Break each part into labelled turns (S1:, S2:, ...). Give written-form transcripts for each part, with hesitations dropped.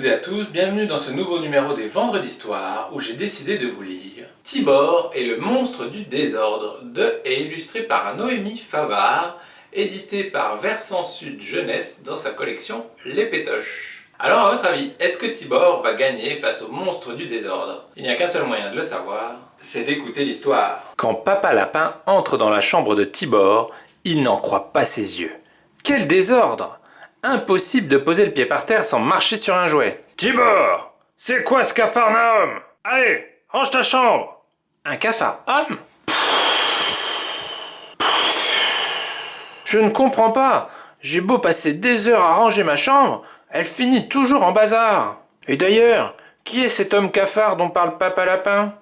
S1: et à tous, bienvenue dans ce nouveau numéro des Vendredis d'Histoire où j'ai décidé de vous lire Tibor et le monstre du désordre de et illustré par Noémie Favard, édité par Versant Sud Jeunesse dans sa collection Les Pétoches. Alors à votre avis, est-ce que Tibor va gagner face au monstre du désordre? Il n'y a qu'un seul moyen de le savoir, c'est d'écouter l'histoire.
S2: Quand Papa Lapin entre dans la chambre de Tibor, il n'en croit pas ses yeux. Quel désordre! Impossible de poser le pied par terre sans marcher sur un jouet. Tibor! C'est quoi ce capharnaüm? Allez, range ta chambre! Un capharnaüm? Je ne comprends pas. J'ai beau passer des heures à ranger ma chambre, elle finit toujours en bazar. Et d'ailleurs, qui est cet homme cafard dont parle Papa Lapin?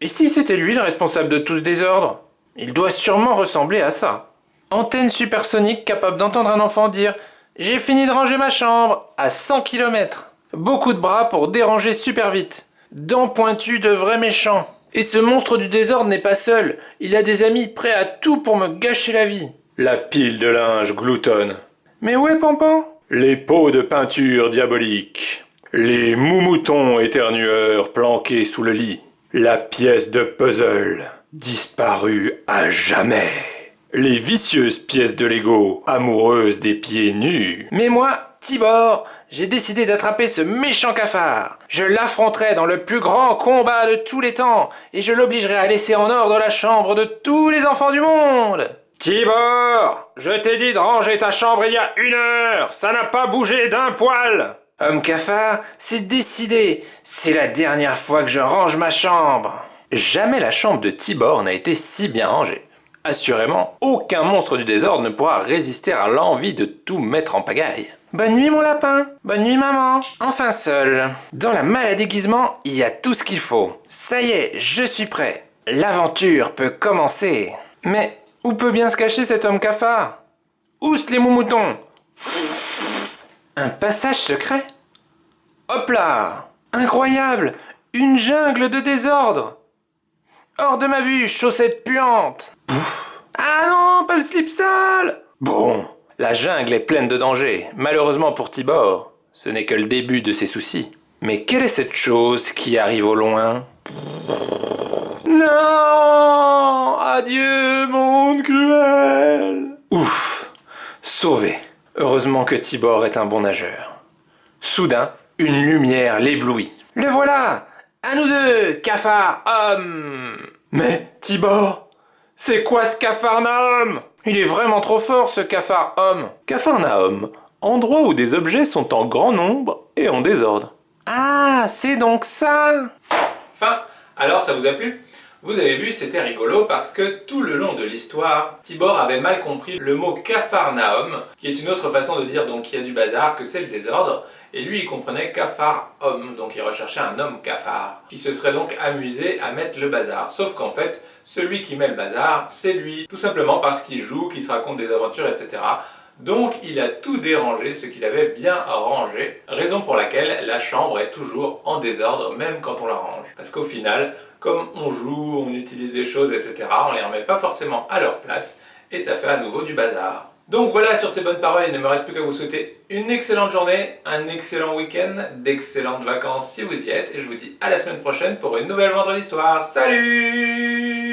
S2: Et si c'était lui le responsable de tout ce désordre? Il doit sûrement ressembler à ça. Antenne supersonique capable d'entendre un enfant dire « J'ai fini de ranger ma chambre » à 100 km. Beaucoup de bras pour déranger super vite. Dents pointues de vrais méchants. Et ce monstre du désordre n'est pas seul. Il a des amis prêts à tout pour me gâcher la vie. La pile de linge gloutonne. Mais où est Pampan? Les pots de peinture diaboliques. Les moumoutons éternueurs planqués sous le lit. La pièce de puzzle disparue à jamais. Les vicieuses pièces de Lego amoureuses des pieds nus. Mais moi, Tibor, j'ai décidé d'attraper ce méchant cafard. Je l'affronterai dans le plus grand combat de tous les temps et je l'obligerai à laisser en ordre la chambre de tous les enfants du monde. Tibor, je t'ai dit de ranger ta chambre il y a 1 heure. Ça n'a pas bougé d'un poil. Homme cafard, c'est décidé. C'est la dernière fois que je range ma chambre. Jamais la chambre de Tibor n'a été si bien rangée. Assurément, aucun monstre du désordre ne pourra résister à l'envie de tout mettre en pagaille. Bonne nuit mon lapin. Bonne nuit maman. Enfin seul. Dans la malle à déguisement, il y a tout ce qu'il faut. Ça y est, je suis prêt. L'aventure peut commencer. Mais où peut bien se cacher cet homme cafard? Oust les moumoutons. Un passage secret? Hop là! Incroyable! Une jungle de désordre! Hors de ma vue, chaussettes puantes! Ah non, pas le slip sale! Bon, la jungle est pleine de dangers. Malheureusement pour Tibor, ce n'est que le début de ses soucis. Mais quelle est cette chose qui arrive au loin? Non! Adieu, monde cruel! Ouf! Sauvé! Heureusement que Tibor est un bon nageur. Soudain, une lumière l'éblouit. Le voilà! À nous deux, cafard, homme! Mais, Tibor, c'est quoi ce capharnaüm? Il est vraiment trop fort, ce cafard homme. Capharnaüm, endroit où des objets sont en grand nombre et en désordre. Ah, c'est donc ça!
S1: Fin. Alors ça vous a plu? Vous avez vu, c'était rigolo parce que tout le long de l'histoire, Tibor avait mal compris le mot capharnaüm, qui est une autre façon de dire donc qu'il y a du bazar, que c'est le désordre, et lui il comprenait cafard-homme, donc il recherchait un homme cafard, qui se serait donc amusé à mettre le bazar. Sauf qu'en fait, celui qui met le bazar, c'est lui, tout simplement parce qu'il joue, qu'il se raconte des aventures, etc. Donc il a tout dérangé, ce qu'il avait bien rangé, raison pour laquelle la chambre est toujours en désordre, même quand on la range. Parce qu'au final, comme on joue, on utilise des choses, etc., on les remet pas forcément à leur place, et ça fait à nouveau du bazar. Donc voilà, sur ces bonnes paroles, il ne me reste plus qu'à vous souhaiter une excellente journée, un excellent week-end, d'excellentes vacances si vous y êtes, et je vous dis à la semaine prochaine pour une nouvelle Vendredi d'Histoire. Salut!